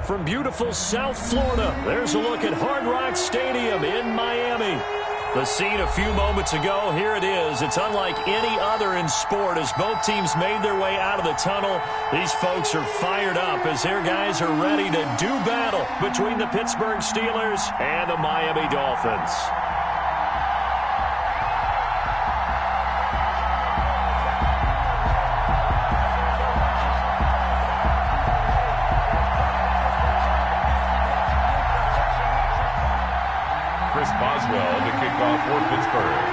from beautiful South Florida, there's a look at Hard Rock Stadium in Miami. The scene a few moments ago, here it is. It's unlike any other in sport as both teams made their way out of the tunnel. These folks are fired up as their guys are ready to do battle between the Pittsburgh Steelers and the Miami Dolphins. To kick off for Pittsburgh.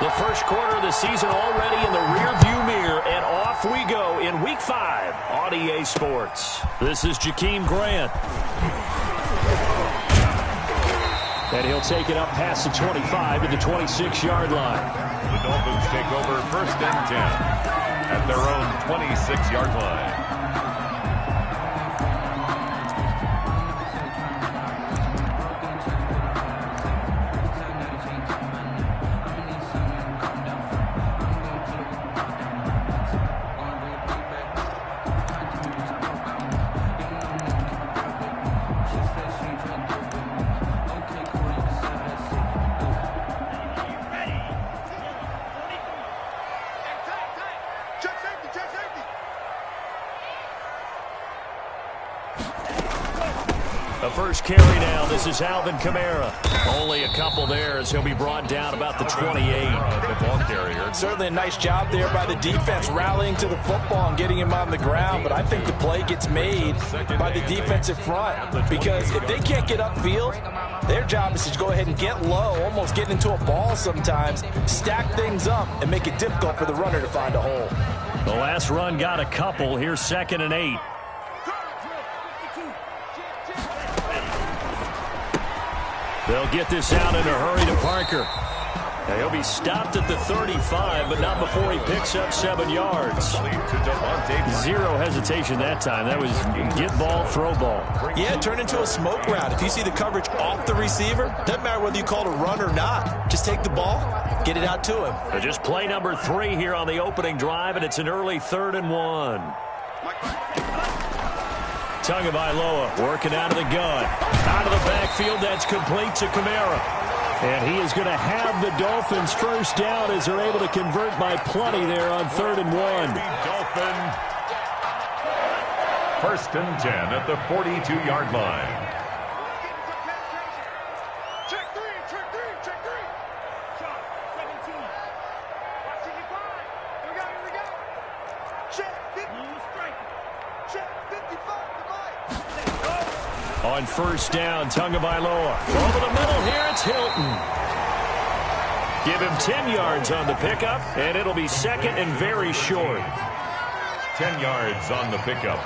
The first quarter of the season already in the rearview mirror, and off we go in Week 5 on EA Sports. This is Jakeem Grant. And he'll take it up past the 25 to the 26-yard line. The Dolphins take over 1st and 10 at their own 26-yard line. First carry now. This is Alvin Kamara. Only a couple there as he'll be brought down about the 28. The ball carrier. Certainly a nice job there by the defense rallying to the football and getting him on the ground. But I think the play gets made by the defensive front because if they can't get upfield, their job is to go ahead and get low, almost get into a ball sometimes, stack things up, and make it difficult for the runner to find a hole. The last run got a couple. Here's 2nd and 8. They'll get this out in a hurry to Parker. Now he'll be stopped at the 35, but not before he picks up 7 yards. Zero hesitation that time. That was get ball, throw ball. Yeah, turn into a smoke route. If you see the coverage off the receiver, doesn't matter whether you call it a run or not. Just take the ball, get it out to him. So just play number 3 here on the opening drive, and it's an early 3rd and 1. Tagovailoa working out of the gun. Out of the backfield, that's complete to Kamara. And he is going to have the Dolphins first down as they're able to convert by plenty there on 3rd and 1. Dolphin. 1st and 10 at the 42-yard line. On 1st down, Tagovailoa. Over the middle here, it's Hilton. Give him 10 yards on the pickup, and it'll be 2nd and very short. 10 yards on the pickup.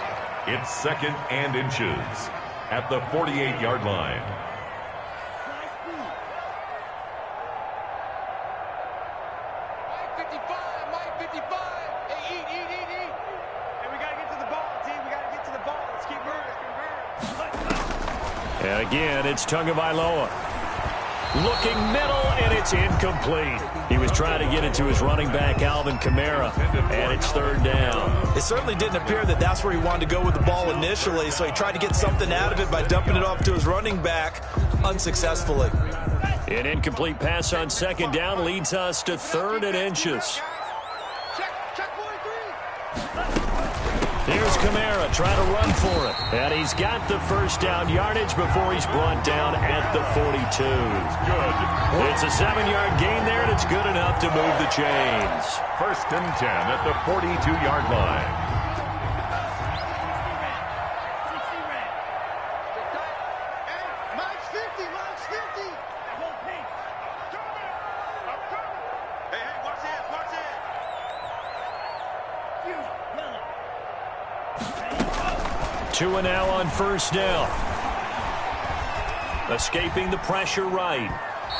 It's 2nd and inches at the 48-yard line. And again, it's Tagovailoa. Looking middle, and it's incomplete. He was trying to get it to his running back, Alvin Kamara, and it's 3rd down. It certainly didn't appear that that's where he wanted to go with the ball initially, so he tried to get something out of it by dumping it off to his running back unsuccessfully. An incomplete pass on 2nd down leads us to 3rd and inches. Here's Kamara trying to run for it. And he's got the first down yardage before he's brought down at the 42. Good. It's a 7-yard gain there, and it's good enough to move the chains. 1st and 10 at the 42-yard line. Two and now on 1st down. Escaping the pressure right.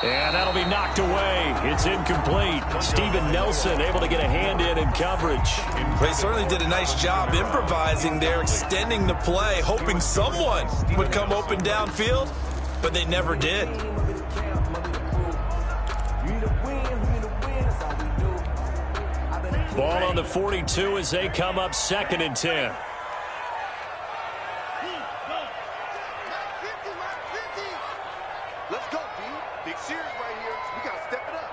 And that'll be knocked away. It's incomplete. Steven Nelson able to get a hand in coverage. They certainly did a nice job improvising there, extending the play, hoping someone would come open downfield, but they never did. Ball on the 42 as they come up 2nd and 10. get serious right here. We got to step it up.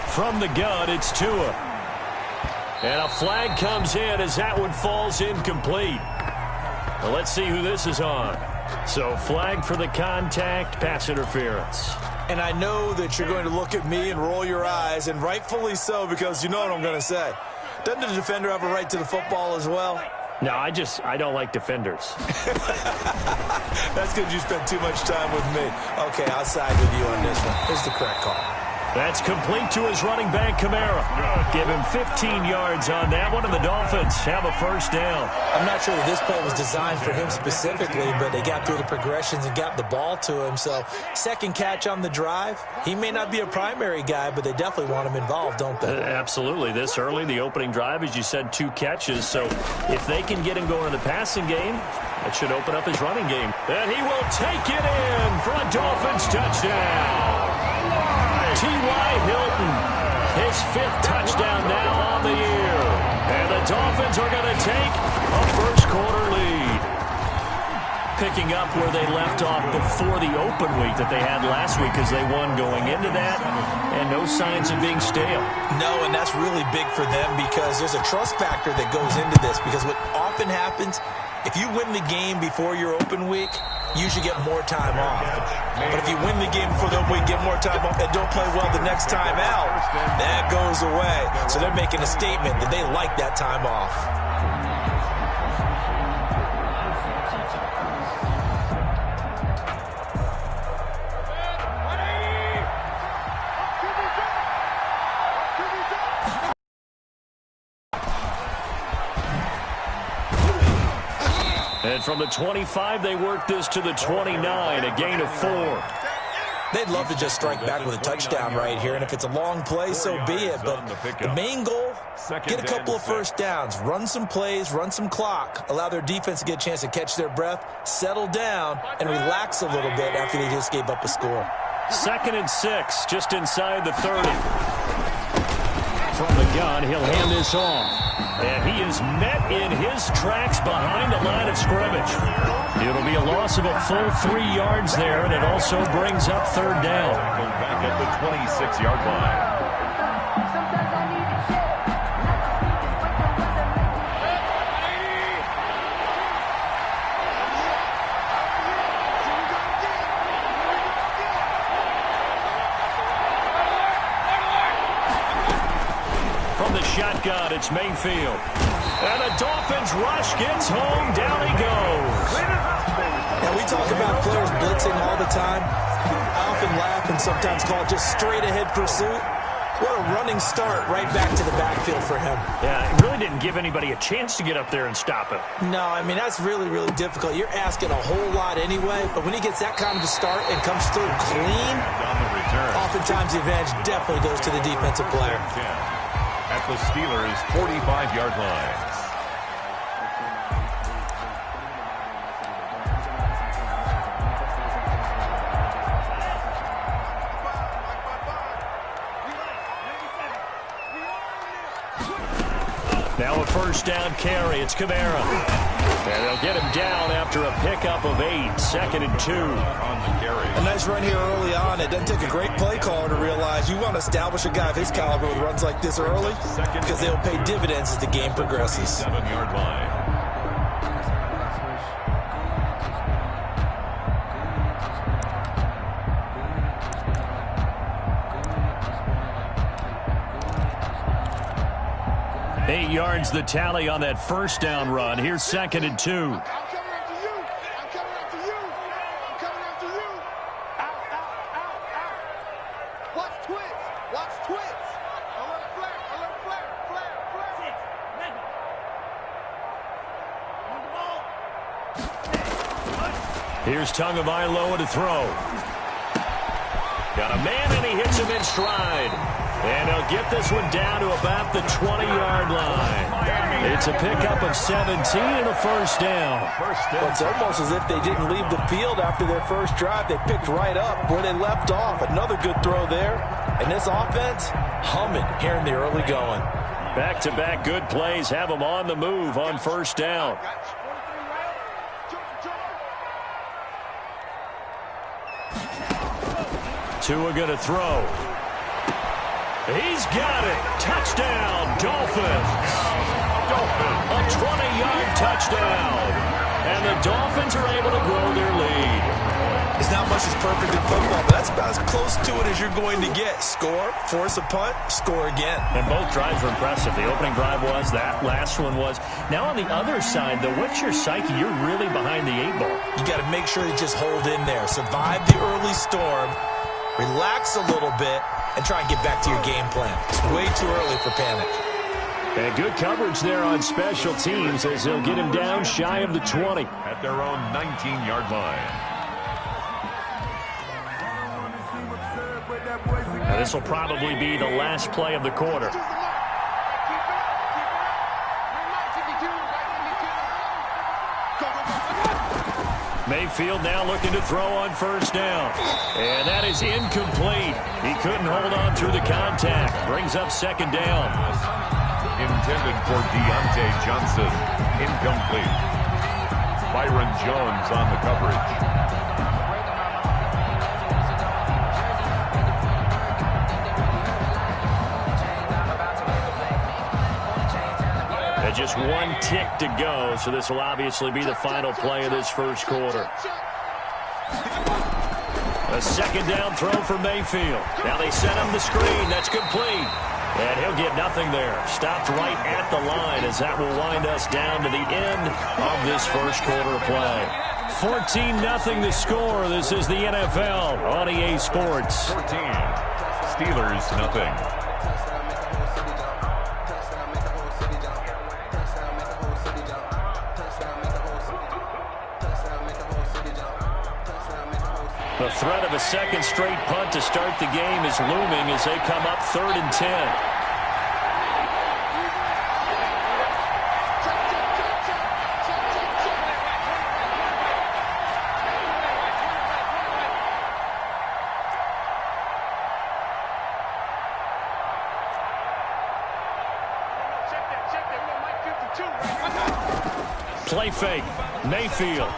From the gun, it's Tua. And a flag comes in as that one falls incomplete. Well, let's see who this is on. So flag for the contact, pass interference. And I know that you're going to look at me and roll your eyes, and rightfully so, because you know what I'm going to say. Doesn't the defender have a right to the football as well? No, I don't like defenders. That's because you spent too much time with me. Okay, I'll side with you on this one. Here's the correct call. That's complete to his running back, Kamara. Give him 15 yards on that one, and the Dolphins have a first down. I'm not sure that this play was designed for him specifically, but they got through the progressions and got the ball to him. So, second catch on the drive. He may not be a primary guy, but they definitely want him involved, don't they? Absolutely. This early, the opening drive, as you said, 2 catches. So, if they can get him going in the passing game, it should open up his running game. And he will take it in for a Dolphins touchdown. T.Y. Hilton, his 5th touchdown now on the year. And the Dolphins are going to take a first-quarter lead. Picking up where they left off before the open week that they had last week as they won going into that, and no signs of being stale. No, and that's really big for them because there's a trust factor that goes into this because what often happens, if you win the game before your open week, you should get more time off. But if you win the game before the open week, get more time off, and don't play well the next time out, that goes away. So they're making a statement that they like that time off. And from the 25, they work this to the 29, a gain of 4. They'd love to just strike back with a touchdown right here, and if it's a long play, so be it. But the main goal, get a couple of first downs, run some plays, run some clock, allow their defense to get a chance to catch their breath, settle down, and relax a little bit after they just gave up a score. 2nd and 6, just inside the 30. From the gun, he'll hand this off. And he is met in his tracks behind the line of scrimmage. It'll be a loss of a full 3 yards there, and it also brings up 3rd down. Back at the 26-yard line. Shotgun, it's Mayfield. And the Dolphins rush gets home, down he goes. Now, we talk about players blitzing all the time. I often laugh and sometimes call it just straight-ahead pursuit. What a running start right back to the backfield for him. Yeah, it really didn't give anybody a chance to get up there and stop him. No, I mean, that's really, really difficult. You're asking a whole lot anyway, but when he gets that kind of a start and comes through clean, oftentimes the advantage definitely goes to the defensive player. At the Steelers' 45-yard line. Now a first down carry. It's Kamara. And they'll get him down after a pickup of 8. 2nd and 2. On the carry. A nice run here early on. It doesn't take a great play caller to realize you want to establish a guy of his caliber with runs like this early because they'll pay dividends as the game progresses. 7-yard line. Eight yards the tally on that first down run. Here's 2nd and 2. I'm coming after you. I'm coming after you. I'm coming after you. Out, out, out, out. Watch twits. Watch twits. Alert flare. Alert flare. Flare, flare. Here's Tagovailoa to throw. Got a man, and he hits him in stride. And he'll get this one down to about the 20-yard line. It's a pickup of 17 and a first down. Well, it's almost as if they didn't leave the field after their first drive. They picked right up where they left off. Another good throw there. And this offense, humming here in the early going. Back-to-back good plays have them on the move on first down. Tua going to throw. He's got it. Touchdown, Dolphins. A 20-yard touchdown. And the Dolphins are able to grow their lead. It's not much as perfect in football, but that's about as close to it as you're going to get. Score, force a punt, score again. And both drives were impressive. The opening drive was, that last one was. Now on the other side, though, what's your psyche? You're really behind the 8-ball. You got to make sure you just hold in there. Survive the early storm, relax a little bit, and try and get back to your game plan. It's way too early for panic. And good coverage there on special teams as they'll get him down shy of the 20. At their own 19-yard line. Now this will probably be the last play of the quarter. Mayfield now looking to throw on first down. And that is incomplete. He couldn't hold on through the contact. Brings up second down. Intended for Deontay Johnson. Incomplete. Byron Jones on the coverage. Just one tick to go, so this will obviously be the final play of this first quarter. A second down throw for Mayfield. Now they set him the screen. That's complete. And he'll get nothing there. Stopped right at the line as that will wind us down to the end of this first quarter of play. 14-0 the score. This is the NFL on EA Sports. 14. Steelers, nothing. The threat of a second straight punt to start the game is looming as they come up 3rd and 10. Play fake. Mayfield.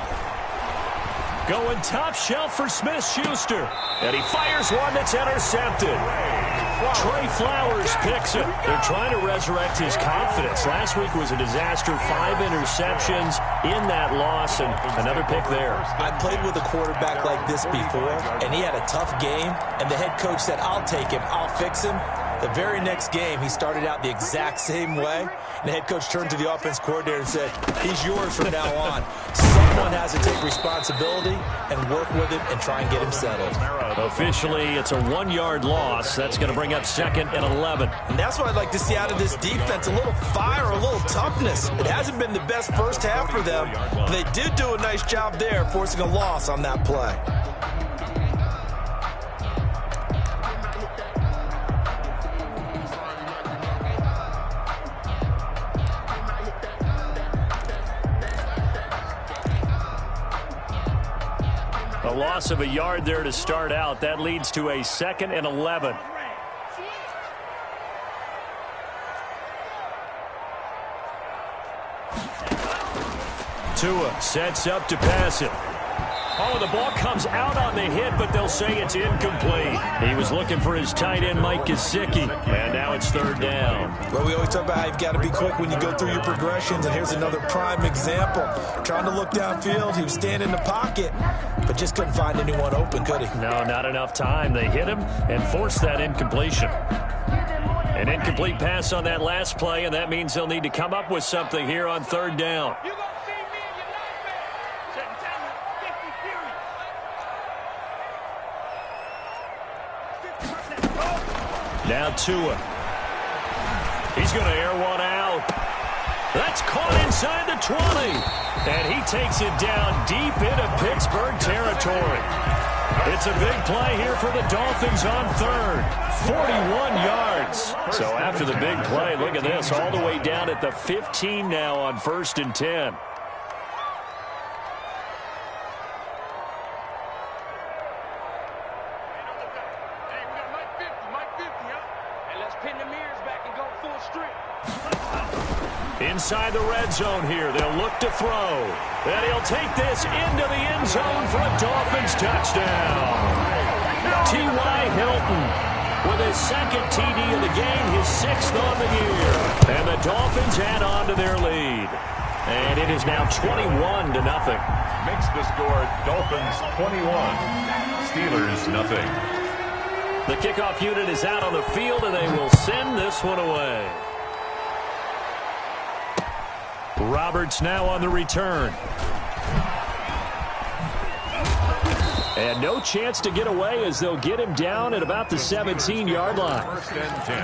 Going top shelf for Smith-Schuster. And he fires one that's intercepted. Trey Flowers picks it. They're trying to resurrect his confidence. Last week was a disaster. 5 interceptions in that loss, and another pick there. I played with a quarterback like this before, and he had a tough game, and the head coach said, I'll take him, I'll fix him. The very next game, he started out the exact same way. And the head coach turned to the offense coordinator and said, he's yours from now on. Someone has to take responsibility and work with him and try and get him settled. Officially, it's a 1-yard loss. That's going to bring up 2nd and 11. And that's what I'd like to see out of this defense, a little fire, a little toughness. It hasn't been the best first half for them, but they did do a nice job there, forcing a loss on that play. A loss of a yard there to start out. That leads to a 2nd and 11. Tua sets up to pass it. Oh, the ball comes out on the hit, but they'll say it's incomplete. He was looking for his tight end, Mike Gesicki, and now it's 3rd down. Well, we always talk about how you've got to be quick when you go through your progressions, and here's another prime example. Trying to look downfield, he was standing in the pocket, but just couldn't find anyone open, could he? No, not enough time. They hit him and forced that incompletion. An incomplete pass on that last play, and that means they'll need to come up with something here on 3rd down. Now Tua. He's going to air one out. That's caught inside the 20. And he takes it down deep into Pittsburgh territory. It's a big play here for the Dolphins on 3rd. 41 yards. So after the big play, look at this. All the way down at the 15 now on 1st and 10. Inside the red zone here. They'll look to throw. And he'll take this into the end zone for a Dolphins touchdown. T.Y. Hilton with his second TD of the game, his 6th on the year. And the Dolphins add on to their lead. And it is now 21-0. Makes the score Dolphins 21, Steelers nothing. The kickoff unit is out on the field, and they will send this one away. Roberts now on the return. And no chance to get away as they'll get him down at about the 17-yard line. 1st and 10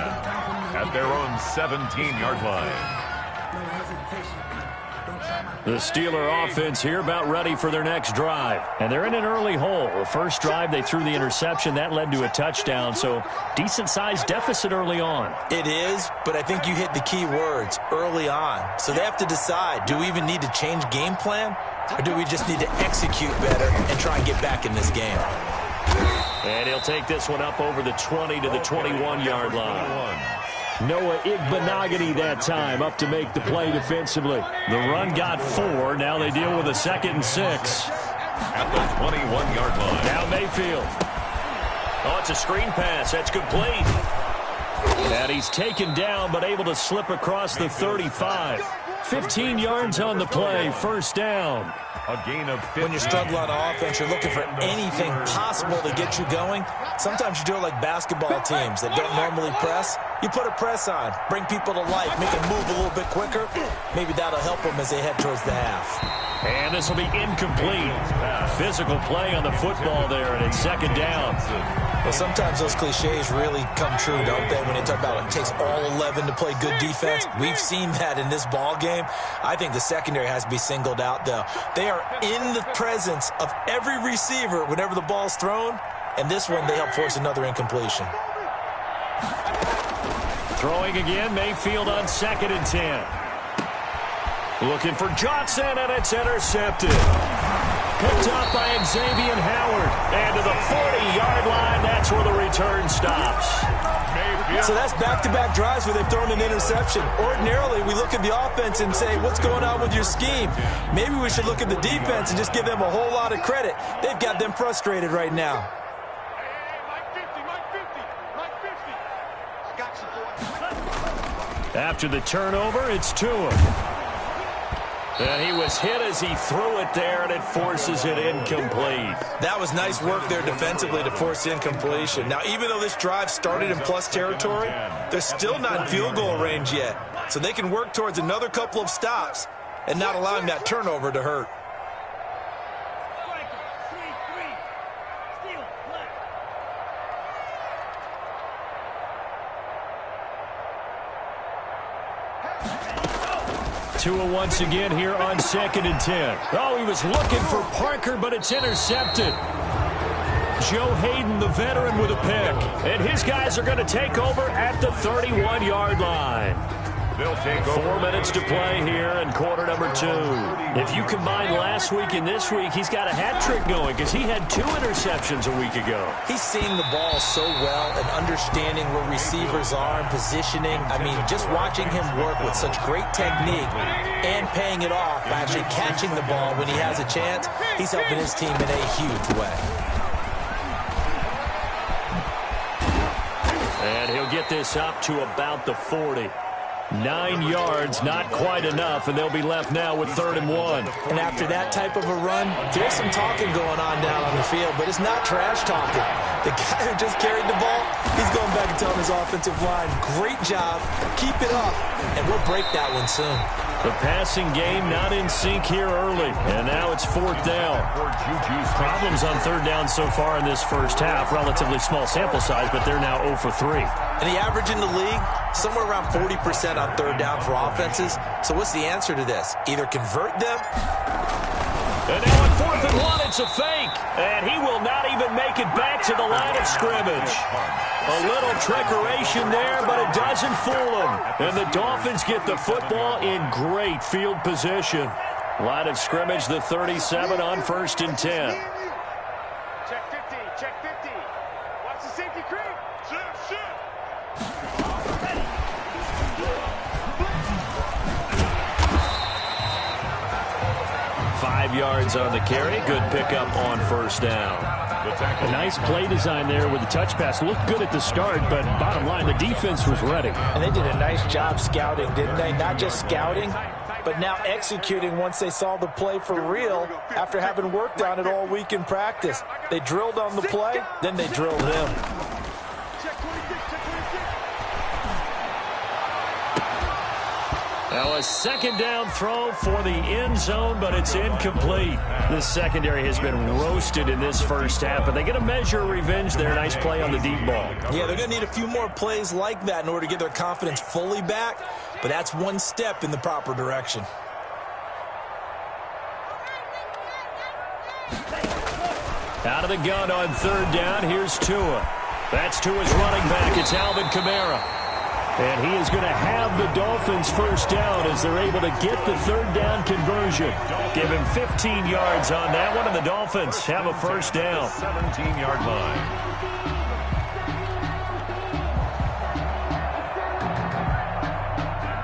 at their own 17-yard line. The Steeler offense here about ready for their next drive. And they're in an early hole. The first drive, they threw the interception. That led to a touchdown, so decent-sized deficit early on. It is, but I think you hit the key words, early on. So they have to decide, do we even need to change game plan, or do we just need to execute better and try and get back in this game? And he'll take this one up over the 20 to the 21-yard line. Noah Igbenogany that time up to make the play defensively. The run got 4. Now they deal with a 2nd and 6. At the 21-yard line. Now Mayfield. Oh, it's a screen pass. That's complete. And he's taken down but able to slip across the 35. 15 yards on the play. 1st down. A gain of 50. When you're struggling on offense, you're looking for anything possible to get you going. Sometimes you do it like basketball teams that don't normally press. You put a press on, bring people to life, make them move a little bit quicker. Maybe that'll help them as they head towards the half. And this will be incomplete. Physical play on the football there, and it's 2nd down. Well, sometimes those cliches really come true, don't they? When they talk about it takes all 11 to play good defense. We've seen that in this ball game. I think the secondary has to be singled out, though. They are in the presence of every receiver whenever the ball's thrown, and this one they help force another incompletion. Throwing again, Mayfield on 2nd and 10. Looking for Johnson, and it's intercepted. Picked up by Xavier Howard. And to the 40-yard line, that's where the return stops. So that's back-to-back drives where they've thrown an interception. Ordinarily, we look at the offense and say, what's going on with your scheme? Maybe we should look at the defense and just give them a whole lot of credit. They've got them frustrated right now. After the turnover, it's Tua. And he was hit as he threw it there, and it forces it incomplete. That was nice work there defensively to force incompletion. Now, even though this drive started in plus territory, they're still not in field goal range yet. So they can work towards another couple of stops and not allowing that turnover to hurt. Tua once again here on 2nd and 10. Oh, he was looking for Parker, but it's intercepted. Joe Hayden, the veteran, with a pick. And his guys are going to take over at the 31-yard line. They'll take over. 4 minutes to play here in quarter number 2. If you combine last week and this week, he's got a hat trick going because he had 2 interceptions a week ago. He's seeing the ball so well and understanding where receivers are and positioning. I mean, just watching him work with such great technique and paying it off by actually catching the ball when he has a chance, he's helping his team in a huge way. And he'll get this up to about the 40. 9 yards, not quite enough, and they'll be left now with 3rd and 1. And after that type of a run, there's some talking going on down on the field, but it's not trash talking. The guy who just carried the ball, he's going back and telling his offensive line, great job, keep it up, and we'll break that one soon. The passing game not in sync here early, and now it's 4th down. Problems on 3rd down so far in this first half. Relatively small sample size, but they're now 0 for 3. And the average in the league, somewhere around 40% on 3rd down for offenses. So what's the answer to this? Either convert them. And now on 4th and 1, it's a fake. And he will not even make it back to the line of scrimmage. A little trickeration there, but it doesn't fool him. And the Dolphins get the football in great field position. Line of scrimmage, the 37 on 1st and 10. Check 50, check 50. Watch the safety creep. Shoot. 5 yards on the carry. Good pickup on 1st down. A nice play design there with the touch pass. Looked good at the start, but bottom line, the defense was ready. And they did a nice job scouting, didn't they? Not just scouting, but now executing once they saw the play for real after having worked on it all week in practice. They drilled on the play, then they drilled him. Now a second down throw for the end zone, but it's incomplete. The secondary has been roasted in this first half, but they get a measure of revenge there. Nice play on the deep ball. Yeah, they're going to need a few more plays like that in order to get their confidence fully back, but that's one step in the proper direction. Out of the gun on third down, here's Tua. That's Tua's running back. It's Alvin Kamara. And he is going to have the Dolphins first down as they're able to get the third down conversion. Give him 15 yards on that one, and the Dolphins have a first down. 17-yard line.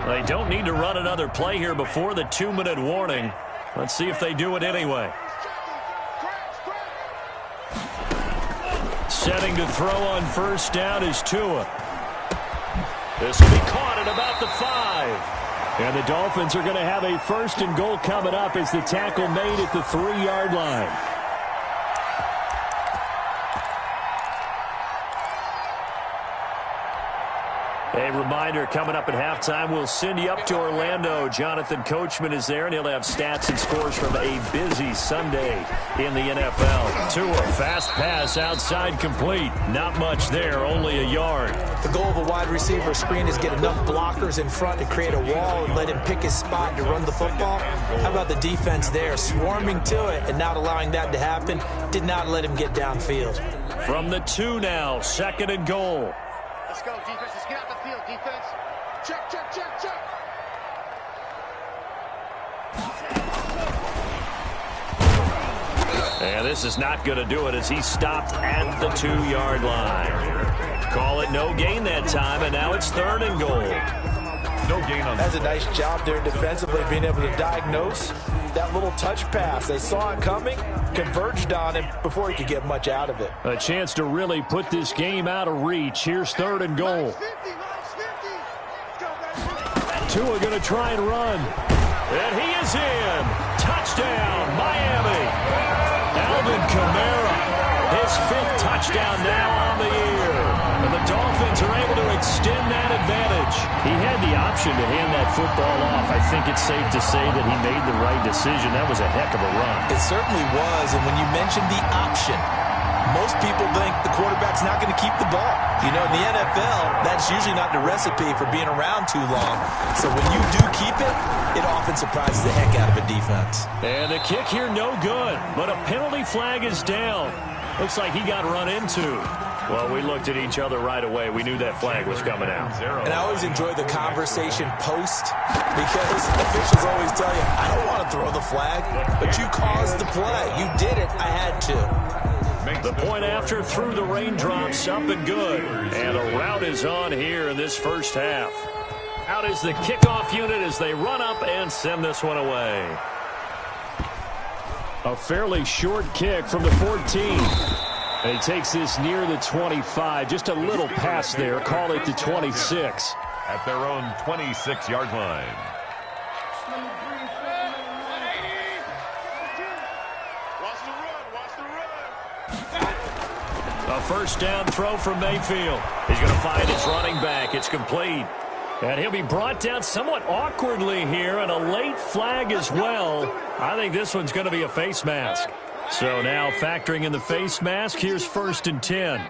They don't need to run another play here before the 2-minute warning. Let's see if they do it anyway. Setting to throw on first down is Tua. This will be caught at about the 5. And the Dolphins are going to have a first and goal coming up as the tackle made at the 3-yard line. A reminder, coming up at halftime, we'll send you up to Orlando. Jonathan Coachman is there, and he'll have stats and scores from a busy Sunday in the NFL. Tua, fast pass outside complete. Not much there, only a yard. The goal of a wide receiver screen is get enough blockers in front to create a wall and let him pick his spot to run the football. How about the defense there, swarming to it and not allowing that to happen? Did not let him get downfield. From the 2 now, second and goal. Let's go, defense. Let's get out the field, defense. Check, check, check, check. And this is not going to do it as he stopped at the 2-yard line. Call it no gain that time, and now it's third and goal. No gain on that. That's a nice job there defensively, being able to diagnose that little touch pass. They saw it coming, converged on him before he could get much out of it. A chance to really put this game out of reach. Here's third and goal. Tua going to try and run. And he is in. Touchdown, Miami. Alvin Kamara, his 5th touchdown now on the year. And the Dolphins are able to extend that advantage. He had the option to hand that football off. I think it's safe to say that he made the right decision. That was a heck of a run. It certainly was. And when you mentioned the option, most people think the quarterback's not going to keep the ball. You know, in the NFL, that's usually not the recipe for being around too long. So when you do keep it, it often surprises the heck out of a defense. And the kick here, no good. But a penalty flag is down. Looks like he got run into. Well, we looked at each other right away. We knew that flag was coming out. And I always enjoy the conversation post because officials always tell you, I don't want to throw the flag, but you caused the play. You did it. I had to. The point after through the raindrops, up and good. And a rout is on here in this first half. Out is the kickoff unit as they run up and send this one away. A fairly short kick from the 14. And he takes this near the 25. Just a little pass there. Call it the 26. At their own 26-yard line. A first down throw from Mayfield. He's going to find his running back. It's complete. And he'll be brought down somewhat awkwardly here, and a late flag as well. I think this one's going to be a face mask. So now factoring in the face mask, here's first and 10.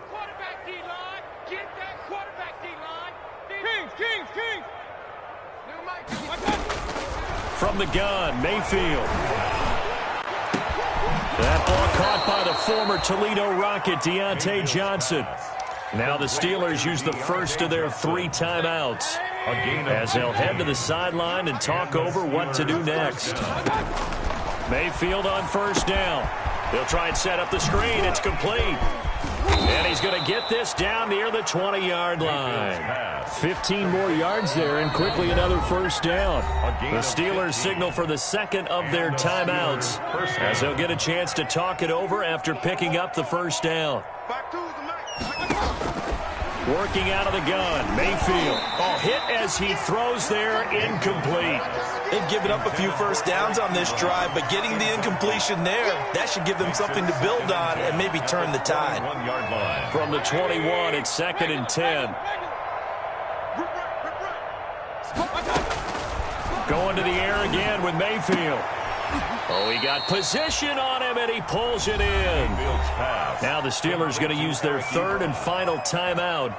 From the gun, Mayfield. That ball caught by the former Toledo Rocket, Deontay Johnson. Now the Steelers use the first of their 3 timeouts as they'll head to the sideline and talk over what to do next. Mayfield on first down. They'll try and set up the screen. It's complete. And he's going to get this down near the 20-yard line. 15 more yards there, and quickly another first down. The Steelers signal for the second of their timeouts, as they'll get a chance to talk it over after picking up the first down. Working out of the gun, Mayfield. Oh, hit as he throws there, incomplete. They've given up a few first downs on this drive, but getting the incompletion there, that should give them something to build on and maybe turn the tide. From the 21, it's 2nd and 10. Going to the air again with Mayfield. Oh, he got position on him, and he pulls it in. Now the Steelers going to use their third and final timeout,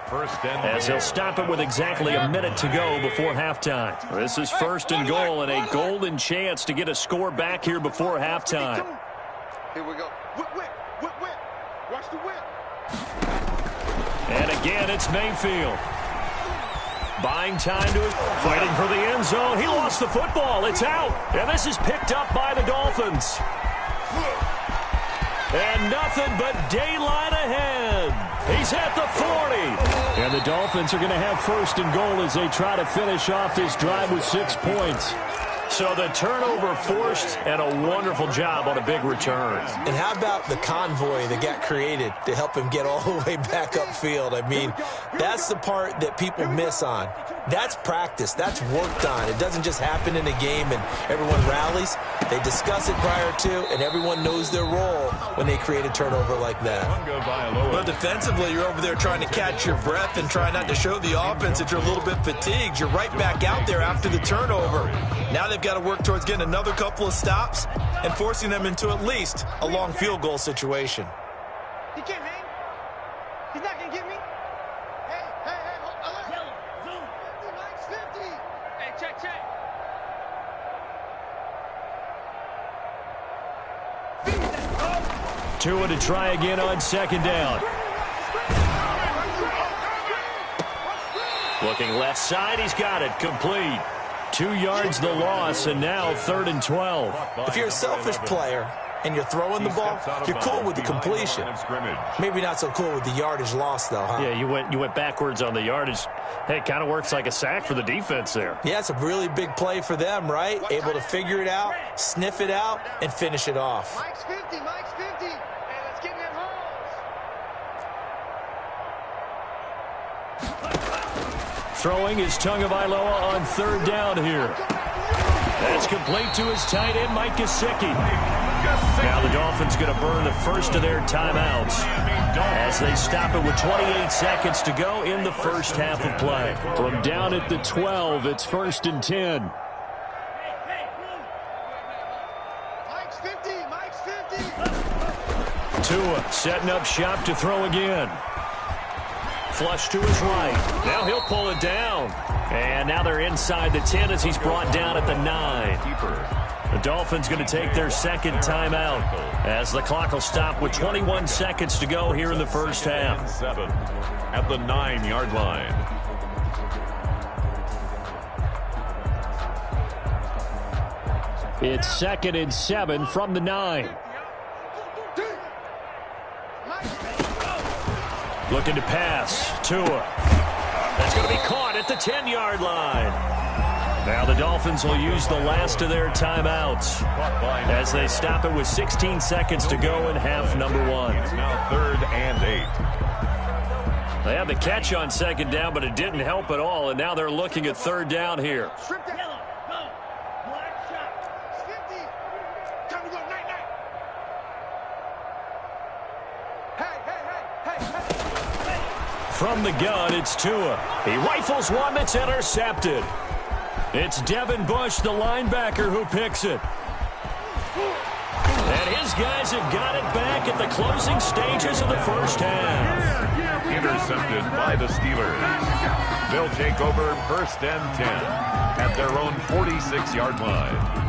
as they'll stop it with exactly a minute to go before halftime. This is 1st and goal, and a golden chance to get a score back here before halftime. Here we go. Whip, whip, whip, whip. Watch the whip. And again, it's Mayfield. Buying time to it, fighting for the end zone. He lost the football. It's out. And this is picked up by the Dolphins. And nothing but daylight ahead. He's at the 40. And the Dolphins are going to have 1st and goal as they try to finish off this drive with 6 points. So the turnover forced, and a wonderful job on a big return. And how about the convoy that got created to help him get all the way back upfield? I mean, that's the part that people miss on. That's practice. That's worked on. It doesn't just happen in a game and everyone rallies. They discuss it prior to, and everyone knows their role when they create a turnover like that. But defensively, you're over there trying to catch your breath and try not to show the offense that you're a little bit fatigued. You're right back out there after the turnover. Now they've got to work towards getting another couple of stops and forcing them into at least a long field goal situation. He can't hang. He's not going to get me. Hey, hold on. Yellow, zoom. 50, Mike's 50. Hey, check. Tua to try again on 2nd down. Looking left side, he's got it, complete. 2 yards the loss, and now 3rd and 12. If you're a selfish player and you're throwing the ball, you're cool with the completion. Maybe not so cool with the yardage loss, though, huh? Yeah, you went backwards on the yardage. Hey, it kind of works like a sack for the defense there. Yeah, it's a really big play for them, right? Able to figure it out, sniff it out, and finish it off. Mike's 50. Hey, let's get in that hole. Throwing is Tagovailoa on 3rd down here. That's complete to his tight end, Mike Gesicki. Now the Dolphins going to burn the first of their timeouts as they stop it with 28 seconds to go in the first half of play. From down at the 12, it's 1st and 10. Mike's 50. Tua setting up shop to throw again. Flush to his right. Now he'll pull it down. And now they're inside the 10 as he's brought down at the 9. The Dolphins going to take their second timeout as the clock will stop with 21 seconds to go here in the first half. 7 at the 9-yard line. It's 2nd and 7 from the 9. Looking to pass. Tua. That's going to be caught at the 10-yard line. Now the Dolphins will use the last of their timeouts as they stop it with 16 seconds to go in half number 1. It's now 3rd and 8. They had the catch on 2nd down, but it didn't help at all, and now they're looking at 3rd down here. From the gun, it's Tua. He rifles one that's intercepted. It's Devin Bush, the linebacker, who picks it. And his guys have got it back at the closing stages of the first half. Intercepted by the Steelers. They'll take over 1st and 10 at their own 46-yard line.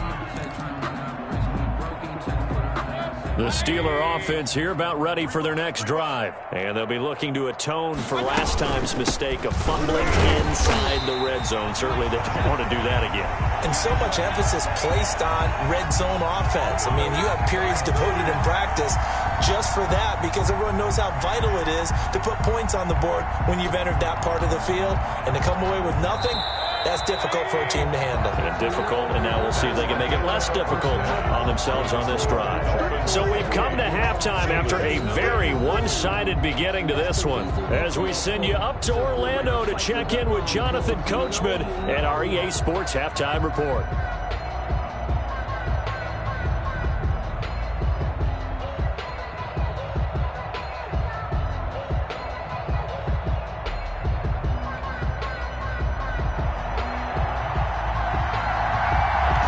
The Steeler offense here about ready for their next drive. And they'll be looking to atone for last time's mistake of fumbling inside the red zone. Certainly they don't want to do that again. And so much emphasis placed on red zone offense. I mean, you have periods devoted in practice just for that, because everyone knows how vital it is to put points on the board when you've entered that part of the field. And to come away with nothing, that's difficult for a team to handle. And difficult, and now we'll see if they can make it less difficult on themselves on this drive. So we've come to halftime after a very one-sided beginning to this one, as we send you up to Orlando to check in with Jonathan Coachman and our EA Sports Halftime Report.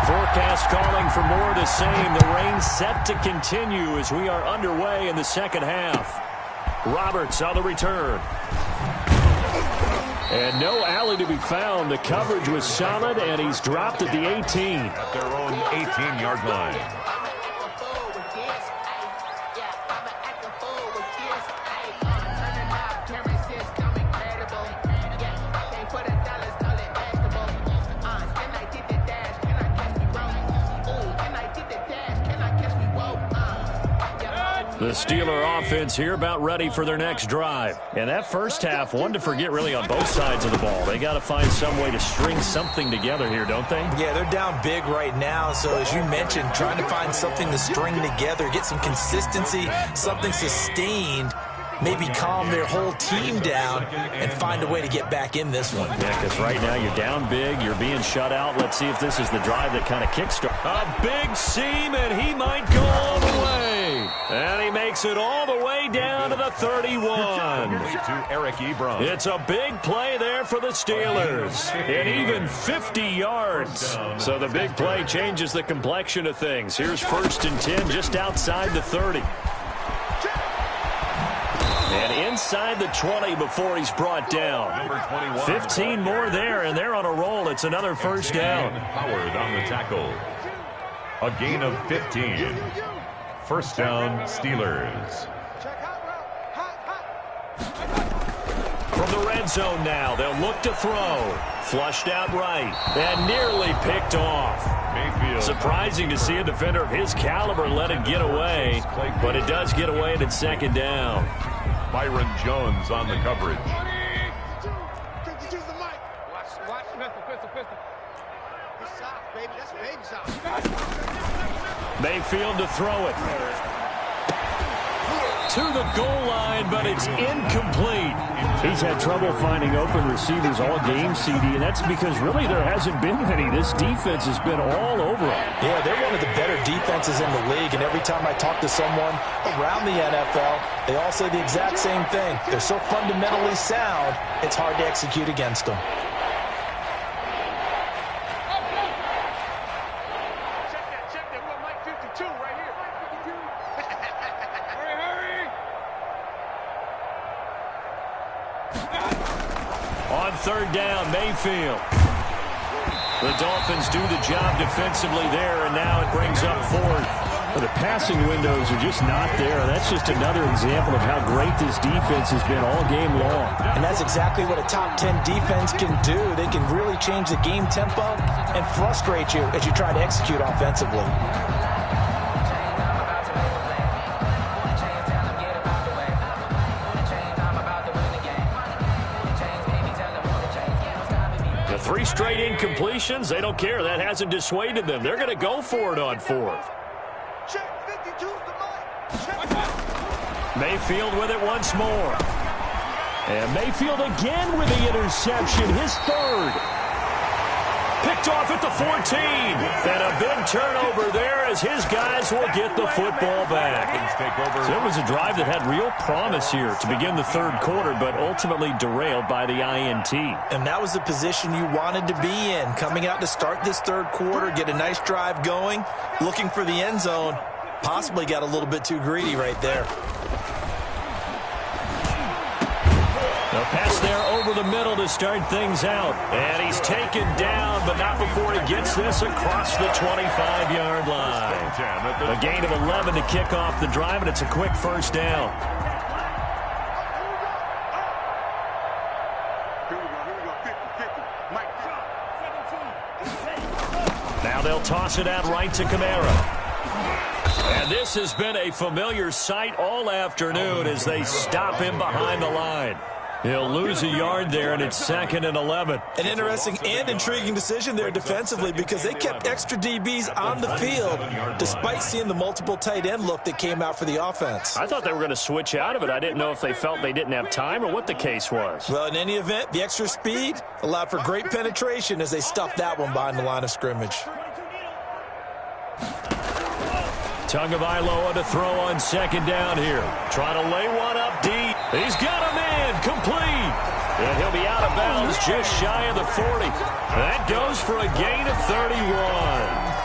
Forecast calling for more of the same. The rain set to continue as we are underway in the second half. Roberts on the return. And no alley to be found. The coverage was solid, and he's dropped at the 18. At their own 18-yard line. The Steeler offense here about ready for their next drive. And that first half, one to forget really on both sides of the ball. They got to find some way to string something together here, don't they? Yeah, they're down big right now. So as you mentioned, trying to find something to string together, get some consistency, something sustained, maybe calm their whole team down and find a way to get back in this one. Yeah, because right now you're down big, you're being shut out. Let's see if this is the drive that kind of kickstarts. A big seam, and he might go all the way. And he makes it all the way down to the 31. To Eric Ebron. It's a big play there for the Steelers. And even 50 yards. So the big play changes the complexion of things. Here's 1st and 10 just outside the 30. And inside the 20 before he's brought down. Number 21. 15 more there, and they're on a roll. It's another first down. Howard on the tackle. A gain of 15. First down, Steelers. From the red zone now, they'll look to throw. Flushed out right, and nearly picked off. Mayfield. Surprising to see a defender of his caliber let it get away, but it does get away at its second down. Byron Jones on the coverage. Mayfield to throw it. To the goal line, but it's incomplete. He's had trouble finding open receivers all game, CD, and that's because really there hasn't been any. This defense has been all over him. Yeah, they're one of the better defenses in the league, and every time I talk to someone around the NFL, they all say the exact same thing. They're so fundamentally sound, it's hard to execute against them. On third down, Mayfield. The Dolphins do the job defensively there, and now it brings up 4th. But the passing windows are just not there. That's just another example of how great this defense has been all game long. And that's exactly what a top 10 defense can do. They can really change the game tempo and frustrate you as you try to execute offensively. Three straight incompletions. They don't care. That hasn't dissuaded them. They're going to go for it on 4th. Mayfield with it once more. And Mayfield again with the interception. His 3rd. Picked off at the 14. And a big turnover there as his guys will get the football back. So it was a drive that had real promise here to begin the 3rd quarter, but ultimately derailed by the INT. And that was the position you wanted to be in. Coming out to start this 3rd quarter, get a nice drive going, looking for the end zone. Possibly got a little bit too greedy right there. The pass there over the middle to start things out. And he's taken down, but not before he gets this across the 25-yard line. A gain of 11 to kick off the drive, and it's a quick first down. Now they'll toss it out right to Kamara. And this has been a familiar sight all afternoon as they stop him behind the line. He'll lose a yard there, and it's 2nd and 11. An interesting and intriguing decision there defensively because they kept extra DBs on the field despite seeing the multiple tight end look that came out for the offense. I thought they were going to switch out of it. I didn't know if they felt they didn't have time or what the case was. Well, in any event, the extra speed allowed for great penetration as they stuffed that one behind the line of scrimmage. Tagovailoa to throw on 2nd down here. Trying to lay one up deep. He's got a man complete. And he'll be out of bounds just shy of the 40. That goes for a gain of 31.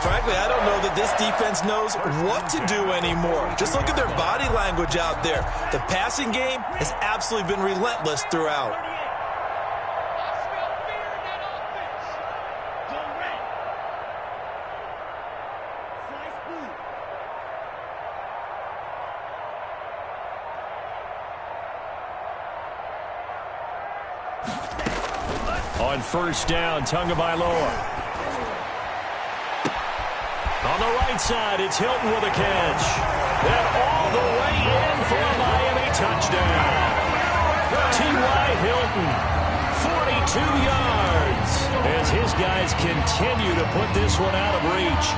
Frankly, I don't know that this defense knows what to do anymore. Just look at their body language out there. The passing game has absolutely been relentless throughout. On 1st down, Tagovailoa. On the right side, it's Hilton with a catch. And all the way in for a Miami touchdown. T.Y. Hilton, 42 yards, as his guys continue to put this one out of reach.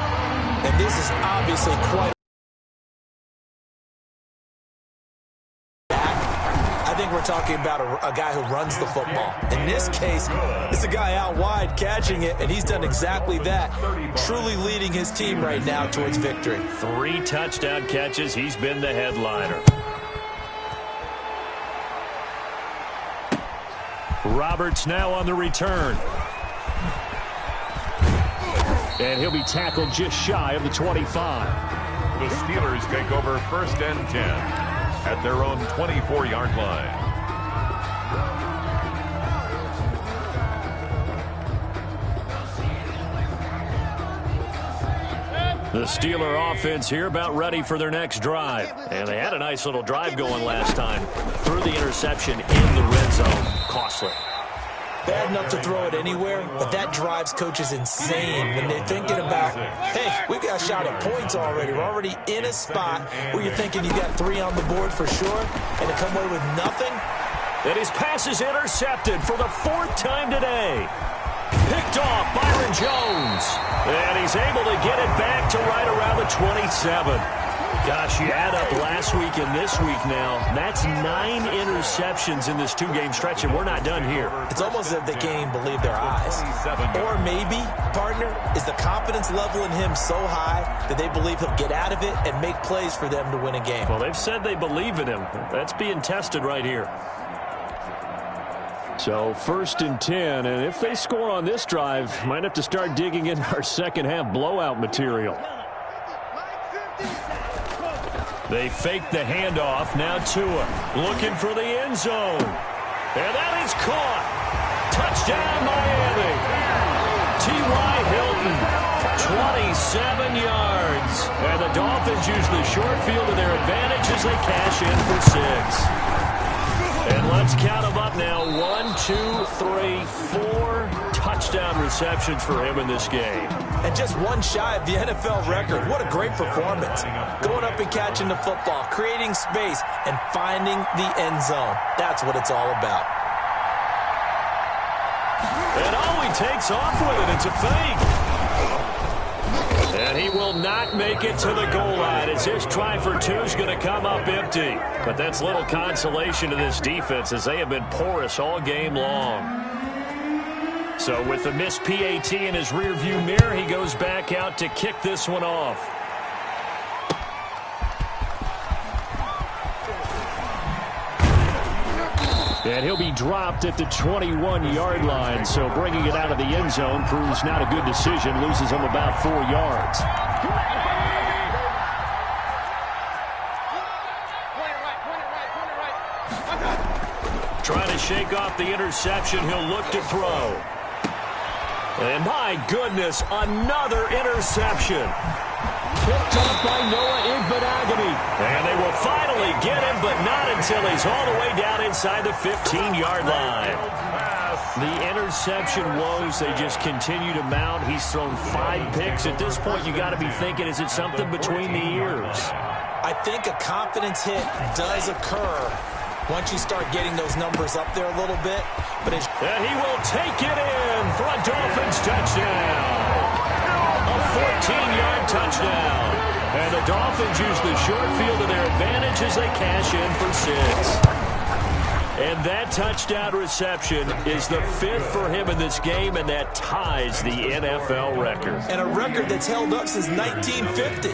And this is obviously quite I think we're talking about a guy who runs the football. In this case, it's a guy out wide catching it, and he's done exactly that, truly leading his team right now towards victory. 3 touchdown catches. He's been the headliner. Roberts now on the return. And he'll be tackled just shy of the 25. The Steelers take over 1st and 10. At their own 24-yard line. The Steeler offense here about ready for their next drive. And they had a nice little drive going last time. Threw the interception in the red zone. Costly. Bad enough to throw it anywhere, but that drives coaches insane when they're thinking about, hey, we got a shot at points already. We're already in a spot where you're thinking you got 3 on the board for sure, and to come away with nothing. And his pass is intercepted for the 4th time today. Picked off Byron Jones. And he's able to get it back to right around the 27. Gosh, you add up last week and this week now. That's 9 interceptions in this 2-game stretch, and we're not done here. It's almost as if they can't even believe their eyes. Or maybe, partner, is the confidence level in him so high that they believe he'll get out of it and make plays for them to win a game. Well, they've said they believe in him. That's being tested right here. So 1st and 10, and if they score on this drive, might have to start digging in our second-half blowout material. They fake the handoff. Now Tua looking for the end zone. And that is caught. Touchdown, Miami. T.Y. Hilton, 27 yards. And the Dolphins use the short field to their advantage as they cash in for 6. And let's count them up now. 1, 2, 3, 4 touchdown receptions for him in this game. And just 1 shy of the NFL record. What a great performance. Going up and catching the football, creating space, and finding the end zone. That's what it's all about. And he takes off with it. It's a fake. And he will not make it to the goal line as his try for 2 is going to come up empty. But that's little consolation to this defense as they have been porous all game long. So with the missed PAT in his rearview mirror, he goes back out to kick this one off. And he'll be dropped at the 21-yard line. So bringing it out of the end zone proves not a good decision. Loses him about 4 yards. Trying to shake off the interception. He'll look to throw. And my goodness, another interception. Picked up by Noah Igbenogany. And they will finally get him, but not until he's all the way down inside the 15-yard line. The interception woes, they just continue to mount. He's thrown 5 picks. At this point, you got to be thinking, is it something between the ears? I think a confidence hit does occur once you start getting those numbers up there a little bit. And he will take it in for a Dolphins touchdown. A 14-yard touchdown. And the Dolphins use the short field to their advantage as they cash in for 6. And that touchdown reception is the 5th for him in this game, and that ties the NFL record. And a record that's held up since 1950.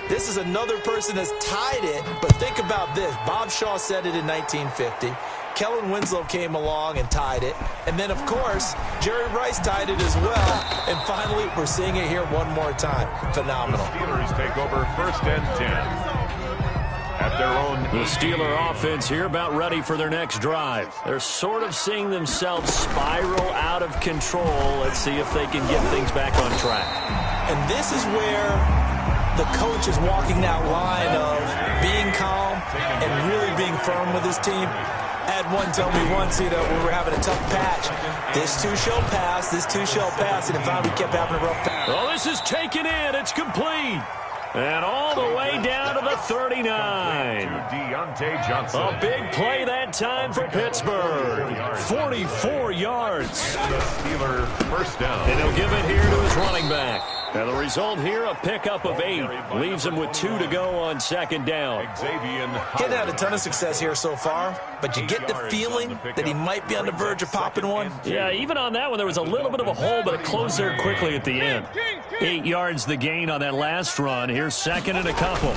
This is another person that's tied it, but think about this. Bob Shaw said it in 1950. Kellen Winslow came along and tied it. And then, of course, Jerry Rice tied it as well. And finally, we're seeing it here one more time. Phenomenal. The Steelers take over 1st and 10. At their own. The Steeler offense here about ready for their next drive. They're sort of seeing themselves spiral out of control. Let's see if they can get things back on track. And this is where the coach is walking that line of being calm and really being firm with his team. I had one tell me once, we were having a tough patch. This too shall pass, this too shall pass, and it finally kept having a rough patch. Well, this is taken in. It's complete. And all the way down to the 39. Deontay Johnson. A big play that time for Pittsburgh. 44 yards. Steeler 1st down. And he'll give it here to his running back. And the result here, a pickup of 8. Leaves him with 2 to go on 2nd down. He's had a ton of success here so far, but you get the feeling that he might be on the verge of popping one. Yeah, even on that one, there was a little bit of a hole, but it closed there quickly at the end. 8 yards the gain on that last run. Here's 2nd and a couple.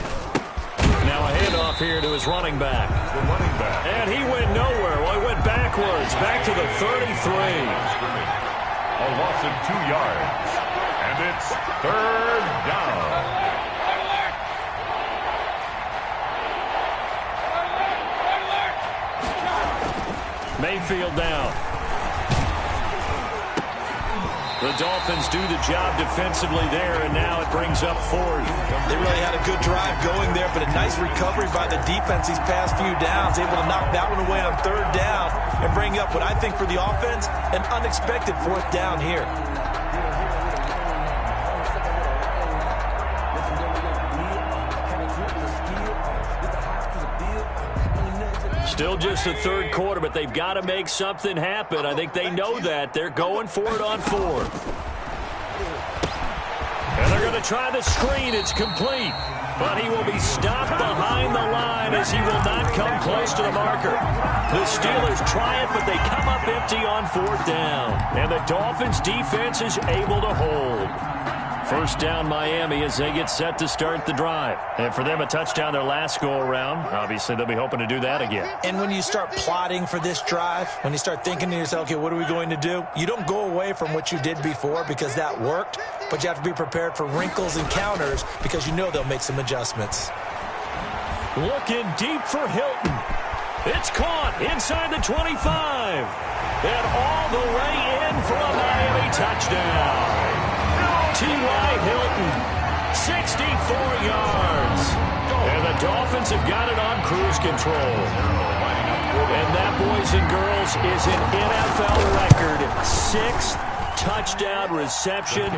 Now a handoff here to his running back. The running back. And he went nowhere. Well, he went backwards, back to the 33. A loss of 2 yards. And it's 3rd down. Mayfield down. The Dolphins do the job defensively there, and now it brings up 4th. They really had a good drive going there, but a nice recovery by the defense these past few downs, able to knock that one away on 3rd down and bring up what I think for the offense, an unexpected 4th down here. Still just the 3rd quarter, but they've got to make something happen. I think they know that. They're going for it on 4th. And they're going to try the screen. It's complete. But he will be stopped behind the line as he will not come close to the marker. The Steelers try it, but they come up empty on 4th down. And the Dolphins defense is able to hold. 1st down Miami as they get set to start the drive. And for them, a touchdown their last go-around. Obviously, they'll be hoping to do that again. And when you start plotting for this drive, when you start thinking to yourself, okay, what are we going to do? You don't go away from what you did before because that worked, but you have to be prepared for wrinkles and counters because you know they'll make some adjustments. Looking deep for Hilton. It's caught inside the 25. And all the way in for a Miami touchdown. T.Y. Hilton, 64 yards. And the Dolphins have got it on cruise control. And that, boys and girls, is an NFL record 6th touchdown reception.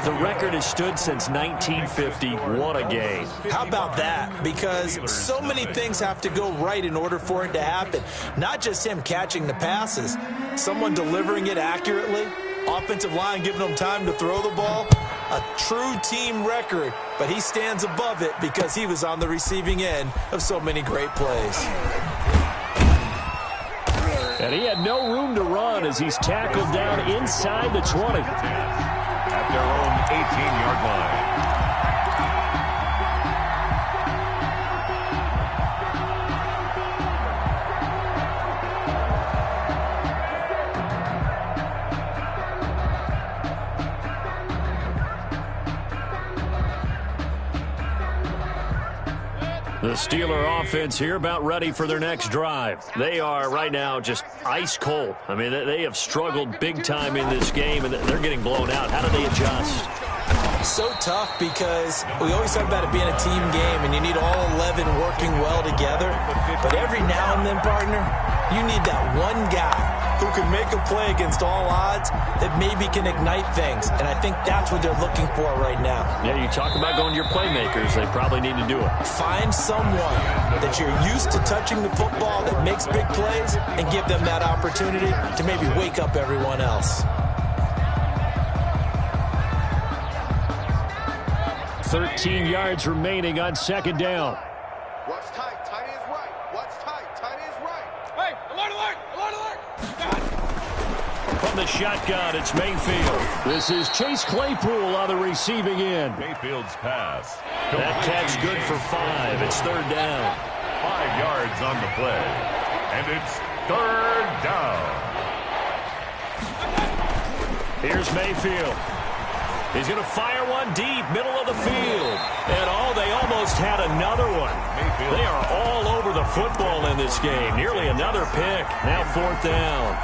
The record has stood since 1950. What a game. How about that? Because so many things have to go right in order for it to happen. Not just him catching the passes, someone delivering it accurately, offensive line giving them time to throw the ball. A true team record, but he stands above it because he was on the receiving end of so many great plays. And he had no room to run as he's tackled down inside the 20. At their own 18-yard line. The Steeler offense here about ready for their next drive. They are right now just ice cold. I mean, they have struggled big time in this game, and they're getting blown out. How do they adjust? So tough because we always talk about it being a team game, and you need all 11 working well together. But every now and then, partner, You need that one guy who can make a play against all odds that maybe can ignite things. And I think that's what they're looking for right now. Yeah, you talk about going to your playmakers. They probably need to do it. Find someone that you're used to touching the football that makes big plays and give them that opportunity to maybe wake up everyone else. 13 yards remaining on second down. What's tight? Tight is right. What's tight? Tight is right. Hey, alert, alert, alert, alert. From the shotgun, it's Mayfield. This is Chase Claypool on the receiving end. Mayfield's pass. That catch good for 5. It's third down. 5 yards on the play. And it's third down. Here's Mayfield. He's going to fire one deep, middle of the field. And they almost had another one. Mayfield. They are all over the football in this game. Nearly another pick. Now fourth down.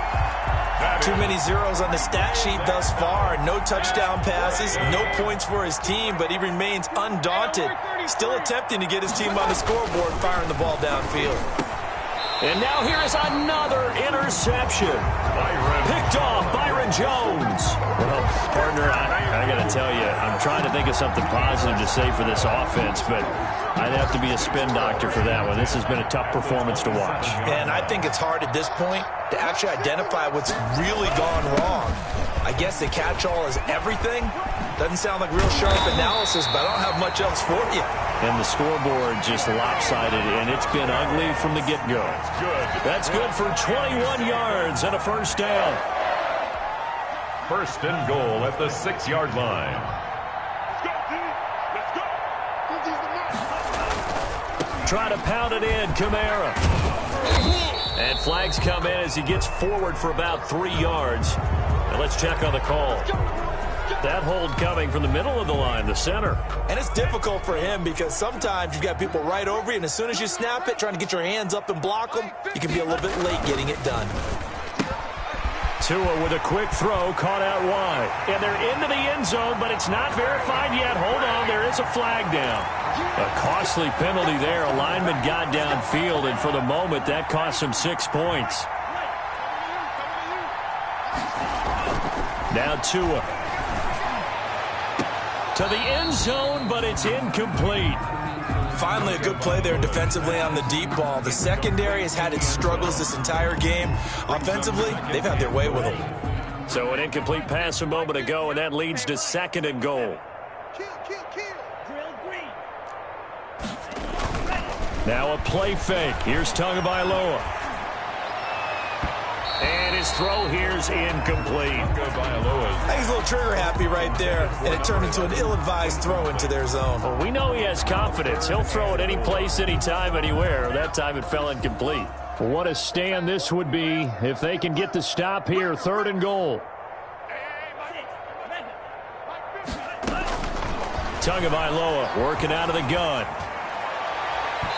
Too many zeros on the stat sheet thus far. No touchdown passes, no points for his team, but he remains undaunted. Still attempting to get his team on the scoreboard, firing the ball downfield. And now here is another interception. Picked off Byron Jones. Well, partner, I got to tell you, I'm trying to think of something positive to say for this offense, but I'd have to be a spin doctor for that one. This has been a tough performance to watch. And I think it's hard at this point to actually identify what's really gone wrong. I guess the catch-all is everything. Doesn't sound like real sharp analysis, but I don't have much else for you. And the scoreboard just lopsided, and it's been ugly from the get-go. That's good for 21 yards and a first down. First and goal at the 6-yard line. Let's go, Let's go. Try to pound it in, Kamara. And flags come in as he gets forward for about 3 yards. And let's check on the call. That hold coming from the middle of the line, the center. And it's difficult for him because sometimes you've got people right over you, and as soon as you snap it, trying to get your hands up and block them, you can be a little bit late getting it done. Tua with a quick throw, caught out wide. And they're into the end zone, but it's not verified yet. Hold on, there is a flag down. A costly penalty there. A lineman got downfield, and for the moment, that cost him 6 points. Now Tua. To the end zone, but it's incomplete. Finally, a good play there defensively on the deep ball. The secondary has had its struggles this entire game. Offensively, they've had their way with them. So an incomplete pass a moment ago, and that leads to second and goal. Now a play fake. Here's Tagovailoa. And his throw here's incomplete. I think he's a little trigger happy right there, and it turned into an ill-advised throw into their zone. Well, we know he has confidence. He'll throw it any place, anytime, anywhere. That time it fell incomplete. What a stand this would be if they can get the stop here. Third and goal. Tagovailoa working out of the gun.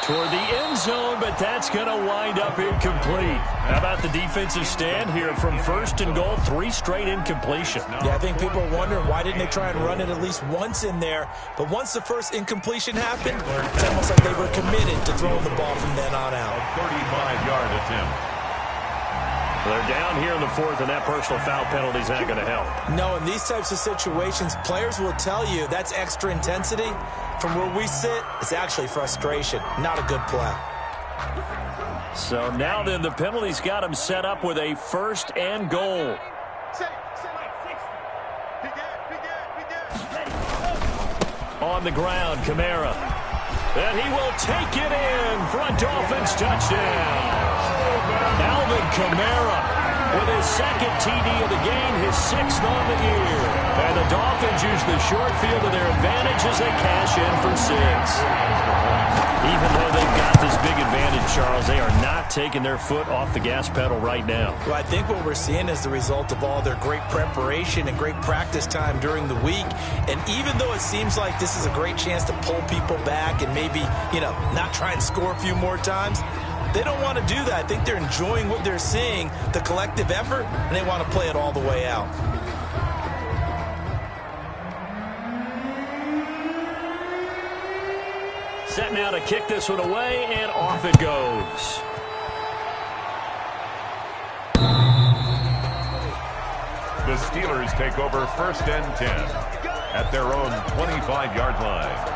Toward the end zone, but that's going to wind up incomplete. How about the defensive stand here from first and goal? 3 straight incompletion. Yeah, I think people are wondering why didn't they try and run it at least once in there. But once the first incompletion happened, it's almost like they were committed to throwing the ball from then on out. A 35-yard attempt. They're down here in the fourth, and that personal foul penalty is not going to help. No, in these types of situations, players will tell you that's extra intensity. From where we sit, it's actually frustration. Not a good play. So now then, the penalty's got him set up with a first and goal. On the ground, Kamara. And he will take it in for a Dolphins touchdown. Alvin Kamara with his second TD of the game, his 6th on the year. And the Dolphins use the short field to their advantage as they cash in for 6. Even though they've got this big advantage, Charles, they are not taking their foot off the gas pedal right now. Well, I think what we're seeing is the result of all their great preparation and great practice time during the week. And even though it seems like this is a great chance to pull people back and maybe, not try and score a few more times, they don't want to do that. I think they're enjoying what they're seeing, the collective effort, and they want to play it all the way out. Set now to kick this one away, and off it goes. The Steelers take over 1st and 10 at their own 25-yard line.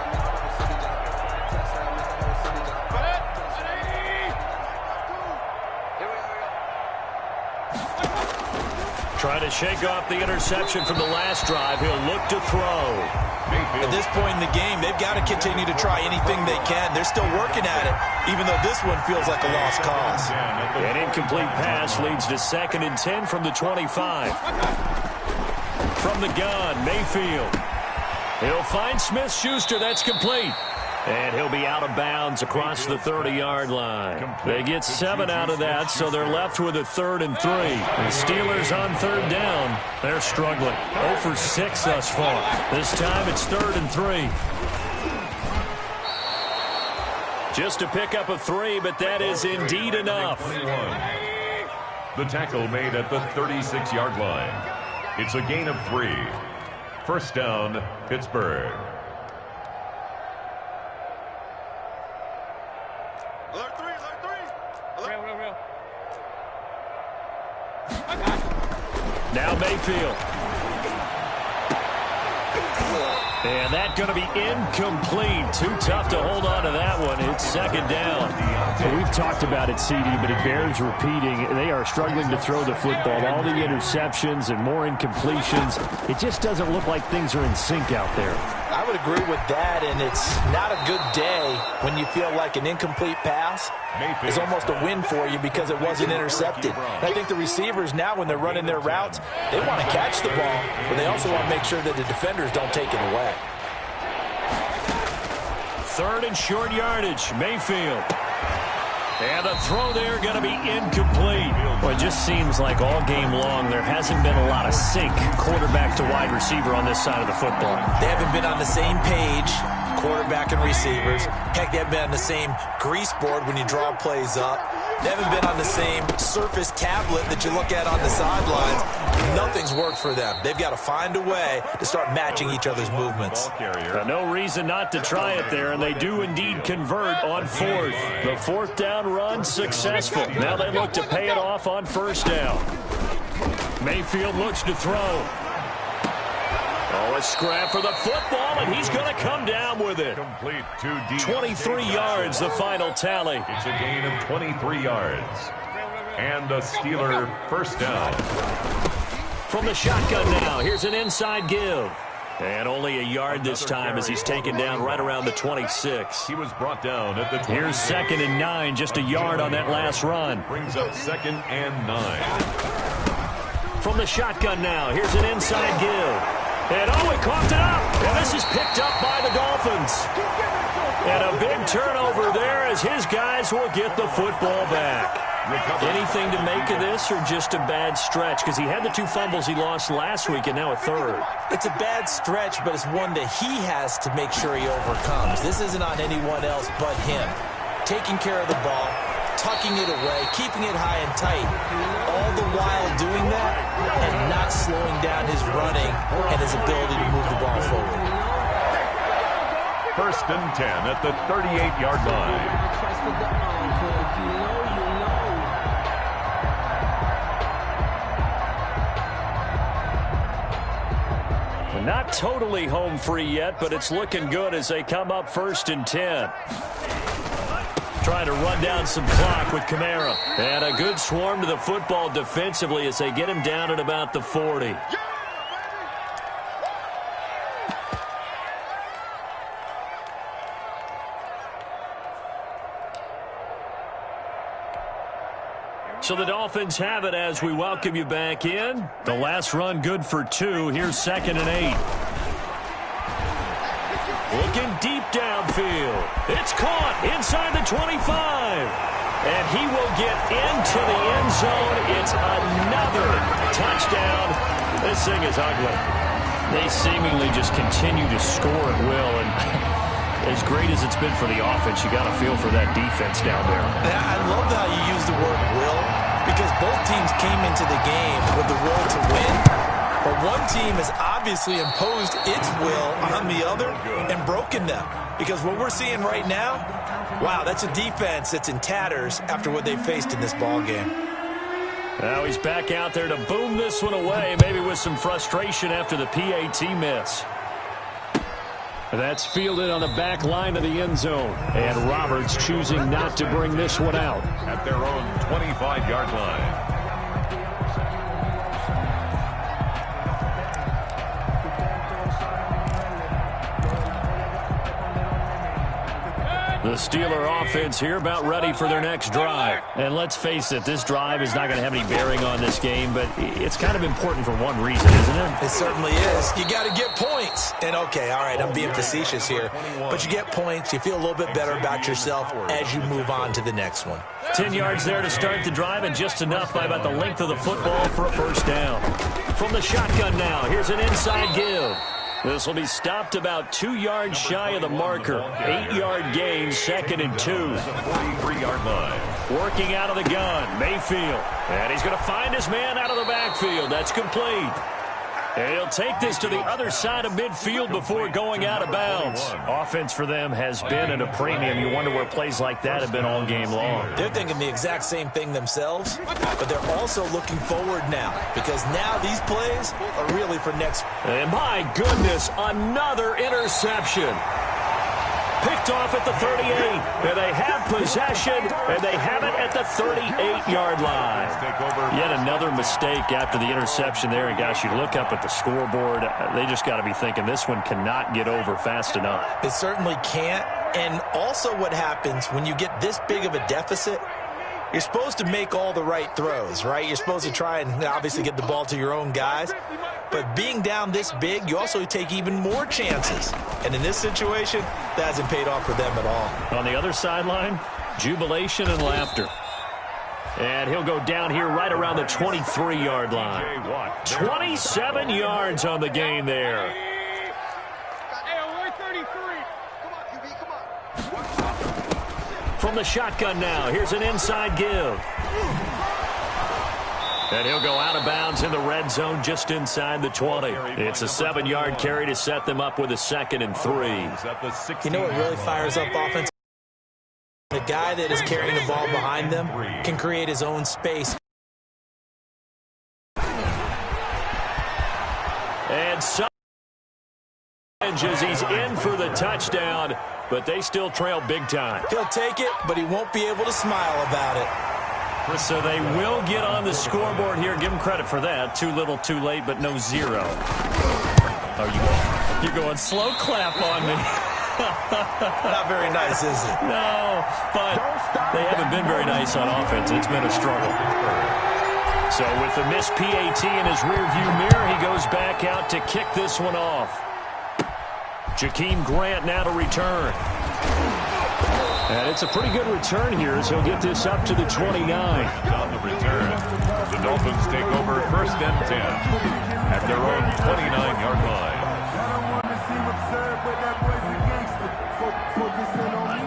Trying to shake off the interception from the last drive. He'll look to throw. At this point in the game, they've got to continue to try anything they can. They're still working at it, even though this one feels like a lost cause. An incomplete pass leads to 2nd and 10 from the 25. From the gun, Mayfield. He'll find Smith-Schuster. That's complete. And he'll be out of bounds across the 30-yard line. They get 7 out of that, so they're left with a 3rd and 3. The Steelers on 3rd down. They're struggling. 0 for 6 thus far. This time it's 3rd and 3. Just to pick up a 3, but that is indeed enough. The tackle made at the 36-yard line. It's a gain of 3. 1st down, Pittsburgh. Now Mayfield. And that's going to be incomplete. Too tough to hold on to that one. It's 2nd down. Well, we've talked about it, CD, but it bears repeating. They are struggling to throw the football. All the interceptions and more incompletions. It just doesn't look like things are in sync out there. I would agree with that, and it's not a good day when you feel like an incomplete pass is almost a win for you because it wasn't intercepted. And I think the receivers now, when they're running their routes, they want to catch the ball, but they also want to make sure that the defenders don't take it away. 3rd and short yardage, Mayfield. And the throw there going to be incomplete. Well, it just seems like all game long there hasn't been a lot of sync quarterback to wide receiver on this side of the football. They haven't been on the same page, quarterback and receivers. Heck, they haven't been on the same grease board when you draw plays up. They haven't been on the same surface tablet that you look at on the sidelines. Nothing's worked for them. They've got to find a way to start matching each other's movements. No reason not to try it there, and they do indeed convert on 4th. The 4th down run successful. Now they look to pay it off on 1st down. Mayfield looks to throw. Oh, a scrap for the football, and he's going to come down with it. Complete to deep. 23 yards, the final tally. It's a gain of 23 yards. And a Steeler 1st down. From the shotgun now, here's an inside give. And only a yard this time as he's taken down right around the 26. He was brought down at the 20. Here's 2nd and 9, just a yard on that last run. Brings up 2nd and 9. From the shotgun now, here's an inside give. And oh, he coughed it up. And this is picked up by the Dolphins. And a big turnover there as his guys will get the football back. Anything to make of this or just a bad stretch? Because he had the 2 fumbles he lost last week and now a 3rd. It's a bad stretch, but it's one that he has to make sure he overcomes. This isn't on anyone else but him. Taking care of the ball, tucking it away, keeping it high and tight, all the while doing that and not slowing down his running and his ability to move the ball forward. 1st and 10 at the 38-yard line. Not totally home free yet, but it's looking good as they come up 1st and 10. Trying to run down some clock with Kamara. And a good swarm to the football defensively as they get him down at about the 40. So the Dolphins have it as we welcome you back in. The last run good for 2. Here's 2nd and 8. Looking deep downfield. It's caught inside the 25. And he will get into the end zone. It's another touchdown. This thing is ugly. They seemingly just continue to score at will. And as great as it's been for the offense, you got to feel for that defense down there. I love how you use the word will, because both teams came into the game with the will to win. But one team has obviously imposed its will on the other and broken them. Because what we're seeing right now, wow, that's a defense that's in tatters after what they faced in this ball game. Now he's back out there to boom this one away, maybe with some frustration after the PAT miss. That's fielded on the back line of the end zone. And Roberts choosing not to bring this one out. At their own 25-yard line. The Steeler offense here about ready for their next drive. And let's face it, this drive is not going to have any bearing on this game, but it's kind of important for one reason, isn't it? It certainly is. You got to get points. And, okay, all right, I'm being facetious here. But you get points, you feel a little bit better about yourself as you move on to the next one. 10 yards there to start the drive, and just enough by about the length of the football for a first down. From the shotgun now, here's an inside give. This will be stopped about 2 yards shy of the marker. 8-yard gain, 2nd and 2. 43-yard line. Working out of the gun, Mayfield. And he's going to find his man out of the backfield. That's complete. And he'll take this to the other side of midfield before going out of bounds. Offense for them has been at a premium. You wonder where plays like that have been all game long. They're thinking the exact same thing themselves, but they're also looking forward now because now these plays are really for next. And my goodness, another interception. Picked off at the 38, and they have possession, and they have it at the 38-yard line. Yet another mistake after the interception there, and gosh, you look up at the scoreboard, they just got to be thinking this one cannot get over fast enough. It certainly can't, and also what happens when you get this big of a deficit, you're supposed to make all the right throws, right? You're supposed to try and obviously get the ball to your own guys. But being down this big, you also take even more chances. And in this situation, that hasn't paid off for them at all. On the other sideline, jubilation and laughter. And he'll go down here right around the 23-yard line. 27 yards on the gain there. From the shotgun now, here's an inside give. And he'll go out of bounds in the red zone just inside the 20. It's a 7-yard carry to set them up with a 2nd and 3. You know what really fires up offense? The guy that is carrying the ball behind them can create his own space. And he's in for the touchdown, but they still trail big time. He'll take it, but he won't be able to smile about it. So they will get on the scoreboard here. Give them credit for that. Too little, too late, but no 0. Oh, you're going slow clap on me. Not very nice, is it? No, but they haven't been very nice on offense. It's been a struggle. So with the missed PAT in his rearview mirror, he goes back out to kick this one off. Jakeem Grant now to return. And it's a pretty good return here as he'll get this up to the 29. On the return, the Dolphins take over 1st and 10 at their own 29-yard line.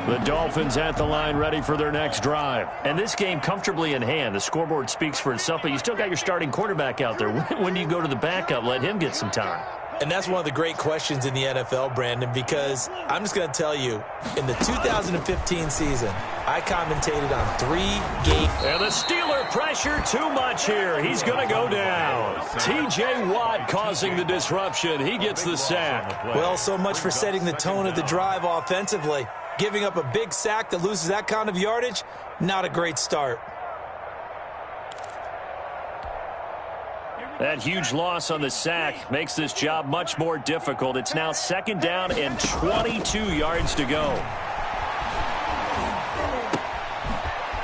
The Dolphins at the line ready for their next drive. And this game comfortably in hand. The scoreboard speaks for itself, but you still got your starting quarterback out there. When do you go to the backup? Let him get some time. And that's one of the great questions in the NFL, Brandon, because I'm just going to tell you, in the 2015 season, I commentated on 3 games. And the Steeler pressure too much here. He's going to go down. T.J. Watt causing the disruption. He gets the sack. Well, so much for setting the tone of the drive offensively. Giving up a big sack that loses that kind of yardage, not a great start. That huge loss on the sack makes this job much more difficult. It's now 2nd down and 22 yards to go.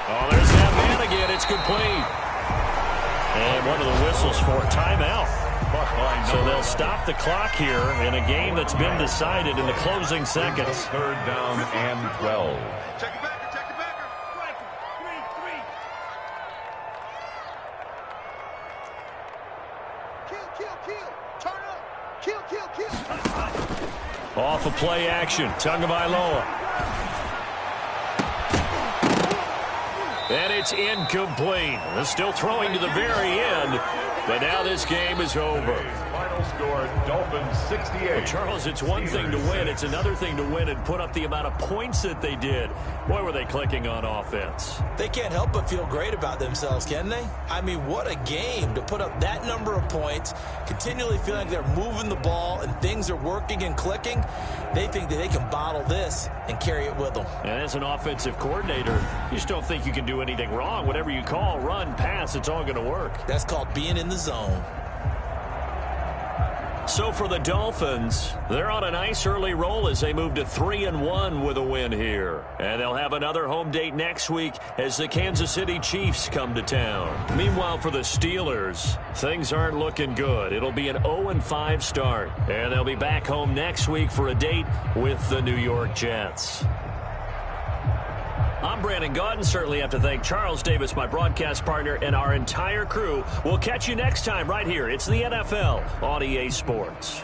Oh, there's that man again. It's complete. And one of the whistles for a timeout. So they'll stop the clock here in a game that's been decided in the closing seconds. 3rd down and 12. Check it back. Off of play action, Tagovailoa. And it's incomplete. They're still throwing to the very end, but now this game is over. score, Dolphins 68. Well, Charles, it's one thing to win. It's another thing to win and put up the amount of points that they did. Boy, were they clicking on offense. They can't help but feel great about themselves, can they? I mean, what a game to put up that number of points, continually feeling like they're moving the ball and things are working and clicking. They think that they can bottle this and carry it with them. And as an offensive coordinator, you just don't think you can do anything wrong. Whatever you call, run, pass, it's all going to work. That's called being in the zone. So for the Dolphins, they're on a nice early roll as they move to 3-1 with a win here. And they'll have another home date next week as the Kansas City Chiefs come to town. Meanwhile, for the Steelers, things aren't looking good. It'll be an 0-5 start. And they'll be back home next week for a date with the New York Jets. I'm Brandon Gaudin. Certainly have to thank Charles Davis, my broadcast partner, and our entire crew. We'll catch you next time right here. It's the NFL on EA Sports.